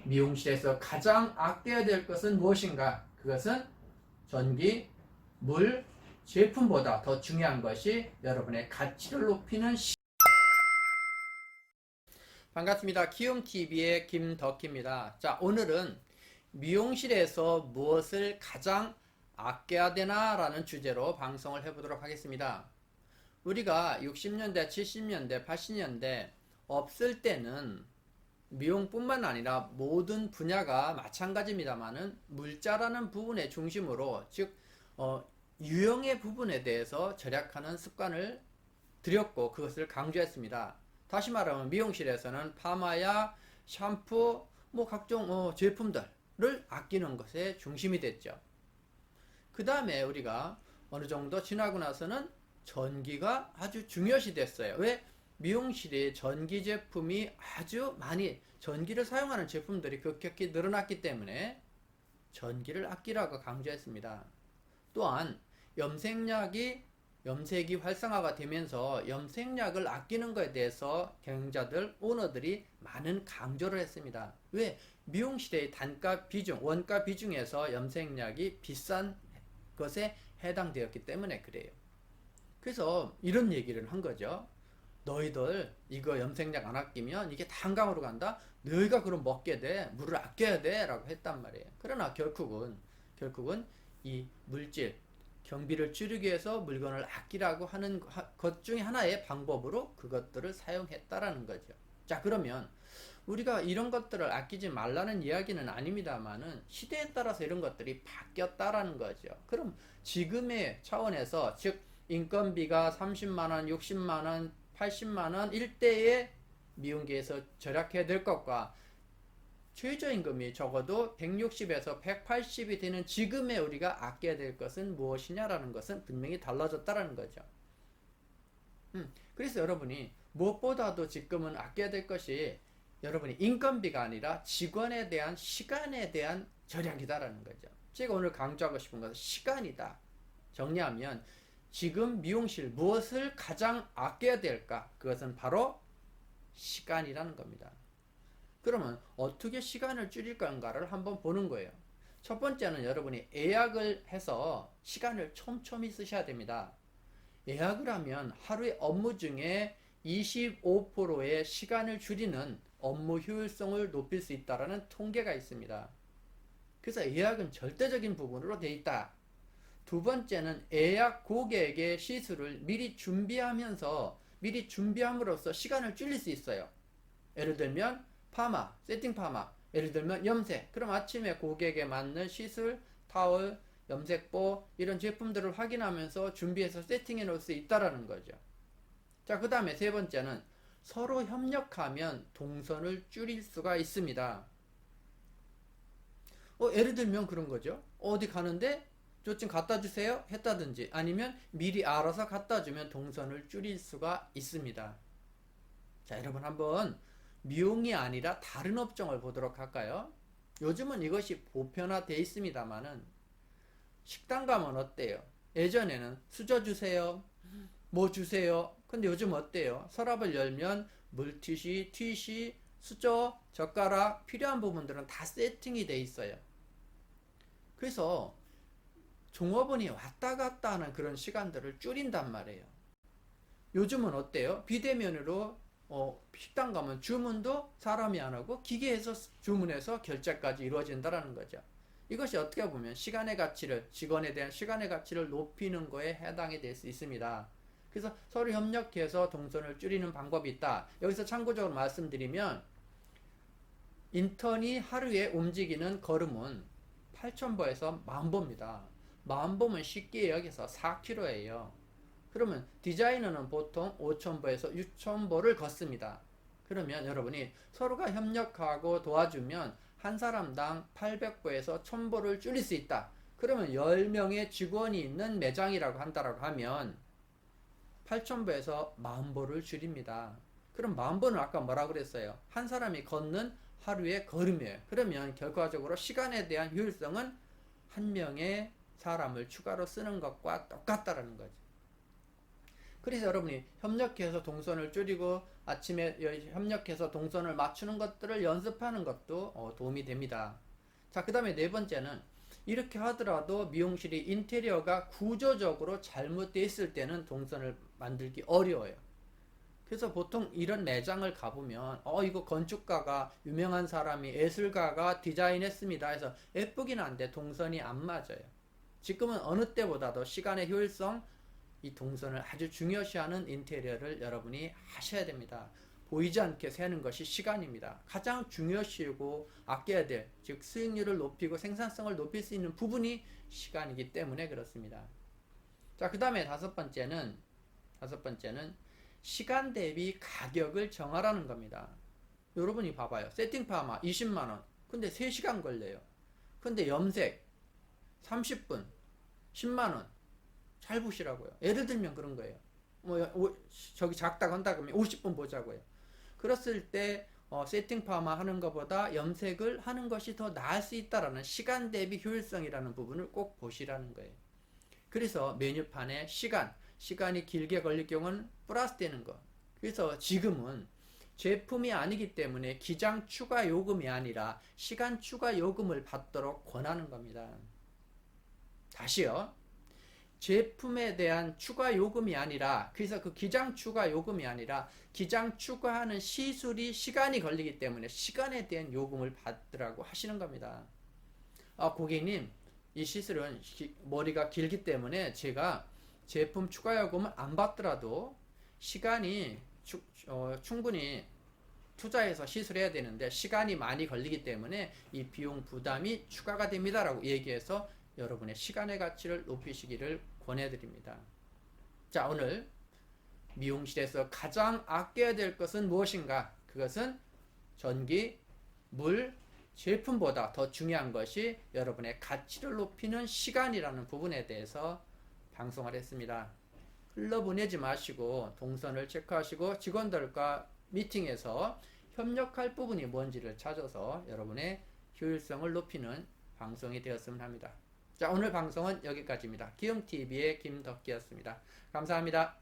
미용실에서 가장 아껴야 될 것은 무엇인가? 그것은 전기, 물, 제품보다 더 중요한 것이 여러분의 가치를 높이는 반갑습니다. 키움TV의 김덕희입니다. 자, 오늘은 미용실에서 무엇을 가장 아껴야 되나 라는 주제로 방송을 해보도록 하겠습니다. 우리가 60년대, 70년대, 80년대 없을 때는 미용뿐만 아니라 모든 분야가 마찬가지입니다만은 물자라는 부분의 중심으로 즉 유형의 부분에 대해서 절약하는 습관을 들였고 그것을 강조했습니다. 다시 말하면 미용실에서는 파마야, 샴푸, 각종 제품들을 아끼는 것에 중심이 됐죠. 그 다음에 우리가 어느 정도 지나고 나서는 전기가 아주 중요시 됐어요. 왜? 미용실에 전기 제품이 아주 많이 전기를 사용하는 제품들이 급격히 늘어났기 때문에 전기를 아끼라고 강조했습니다. 또한 염색이 활성화가 되면서 염색약을 아끼는 것에 대해서 경영자들, 오너들이 많은 강조를 했습니다. 왜? 미용실의 원가 비중에서 염색약이 비싼 것에 해당되었기 때문에 그래요. 그래서 이런 얘기를 한 거죠. 너희들 이거 염색약 안 아끼면 이게 다 한강으로 간다? 너희가 그럼 먹게 돼. 물을 아껴야 돼. 라고 했단 말이에요. 그러나 결국은 이 물질, 경비를 줄이기 위해서 물건을 아끼라고 하는 것 중에 하나의 방법으로 그것들을 사용했다라는 거죠. 자, 그러면 우리가 이런 것들을 아끼지 말라는 이야기는 아닙니다만은 시대에 따라서 이런 것들이 바뀌었다라는 거죠. 그럼 지금의 차원에서 즉 인건비가 30만원, 60만원, 80만원 일대의 미용계에서 절약해야 될 것과 최저임금이 적어도 160에서 180이 되는 지금의 우리가 아껴야 될 것은 무엇이냐라는 것은 분명히 달라졌다라는 거죠. 그래서 여러분이 무엇보다도 지금은 아껴야 될 것이 여러분이 인건비가 아니라 직원에 대한 시간에 대한 절약이다라는 거죠. 제가 오늘 강조하고 싶은 것은 시간이다. 정리하면 지금 미용실 무엇을 가장 아껴야 될까? 그것은 바로 시간이라는 겁니다. 그러면 어떻게 시간을 줄일 건가를 한번 보는 거예요. 첫 번째는 여러분이 예약을 해서 시간을 촘촘히 쓰셔야 됩니다. 예약을 하면 하루의 업무 중에 25%의 시간을 줄이는 업무 효율성을 높일 수 있다는 통계가 있습니다. 그래서 예약은 절대적인 부분으로 되어 있다. 두 번째는 예약 고객의 시술을 미리 준비함으로써 시간을 줄일 수 있어요. 예를 들면 세팅 파마, 예를 들면 염색. 그럼 아침에 고객에 맞는 시술, 타월, 염색보 이런 제품들을 확인하면서 준비해서 세팅해 놓을 수 있다라는 거죠. 자, 그 다음에 세 번째는 서로 협력하면 동선을 줄일 수가 있습니다. 예를 들면 그런 거죠. 어디 가는데 좀 갖다 주세요 했다든지 아니면 미리 알아서 갖다 주면 동선을 줄일 수가 있습니다. 자, 여러분 한번 미용이 아니라 다른 업종을 보도록 할까요? 요즘은 이것이 보편화되어 있습니다만은 식당 가면 어때요? 예전에는 수저 주세요, 뭐 주세요. 근데 요즘 어때요? 서랍을 열면 물티슈, 티슈, 수저, 젓가락 필요한 부분들은 다 세팅이 돼 있어요. 그래서 종업원이 왔다 갔다 하는 그런 시간들을 줄인단 말이에요. 요즘은 어때요? 비대면으로 식당 가면 주문도 사람이 안 하고 기계에서 주문해서 결제까지 이루어진다는 거죠. 이것이 어떻게 보면 직원에 대한 시간의 가치를 높이는 거에 해당이 될 수 있습니다. 그래서 서로 협력해서 동선을 줄이는 방법이 있다. 여기서 참고적으로 말씀드리면 인턴이 하루에 움직이는 걸음은 8,000보에서 10,000보입니다. 10,000보면 쉽게 여기서 4km예요. 그러면 디자이너는 보통 5,000보에서 6,000보를 걷습니다. 그러면 여러분이 서로가 협력하고 도와주면 한 사람당 800보에서 1,000보를 줄일 수 있다. 그러면 10명의 직원이 있는 매장이라고 한다고 하면 8,000보에서 10,000보를 줄입니다. 그럼 10,000보는 아까 뭐라고 그랬어요? 한 사람이 걷는 하루의 걸음이에요. 그러면 결과적으로 시간에 대한 효율성은 한 명의 사람을 추가로 쓰는 것과 똑같다라는 거죠. 그래서 여러분이 협력해서 동선을 줄이고 아침에 협력해서 동선을 맞추는 것들을 연습하는 것도 도움이 됩니다. 자, 그 다음에 네 번째는 이렇게 하더라도 미용실이 인테리어가 구조적으로 잘못되어 있을 때는 동선을 만들기 어려워요. 그래서 보통 이런 매장을 가보면 이거 건축가가 유명한 사람이 예술가가 디자인했습니다 해서 예쁘긴 한데 동선이 안 맞아요. 지금은 어느 때보다도 시간의 효율성, 이 동선을 아주 중요시하는 인테리어를 여러분이 하셔야 됩니다. 보이지 않게 세는 것이 시간입니다. 가장 중요시하고 아껴야 될, 즉 수익률을 높이고 생산성을 높일 수 있는 부분이 시간이기 때문에 그렇습니다. 자, 그 다음에 다섯 번째는 시간 대비 가격을 정하라는 겁니다. 여러분이 봐봐요. 세팅 파마 20만원. 근데 3시간 걸려요. 근데 염색 30분, 10만원. 잘 보시라고요. 예를 들면 그런 거예요. 저기 작다 건다 그러면 50분 보자고요. 그랬을 때 세팅 파마 하는 것보다 염색을 하는 것이 더 나을 수 있다라는 시간 대비 효율성이라는 부분을 꼭 보시라는 거예요. 그래서 메뉴판에 시간이 길게 걸릴 경우는 플러스 되는 거. 그래서 지금은 제품이 아니기 때문에 기장 추가 요금이 아니라 시간 추가 요금을 받도록 권하는 겁니다. 다시요. 제품에 대한 추가 요금이 아니라, 그래서 그 기장 추가 요금이 아니라 기장 추가하는 시술이 시간이 걸리기 때문에 시간에 대한 요금을 받으라고 하시는 겁니다. 고객님, 이 시술은 머리가 길기 때문에 제가 제품 추가 요금을 안 받더라도 시간이 충분히 투자해서 시술해야 되는데 시간이 많이 걸리기 때문에 이 비용 부담이 추가가 됩니다 라고 얘기해서 여러분의 시간의 가치를 높이시기를 권해드립니다. 자, 오늘 미용실에서 가장 아껴야 될 것은 무엇인가? 그것은 전기, 물, 제품보다 더 중요한 것이 여러분의 가치를 높이는 시간이라는 부분에 대해서 방송을 했습니다. 흘러보내지 마시고 동선을 체크하시고 직원들과 미팅해서 협력할 부분이 뭔지를 찾아서 여러분의 효율성을 높이는 방송이 되었으면 합니다. 자, 오늘 방송은 여기까지입니다. 기흥TV의 김덕기였습니다. 감사합니다.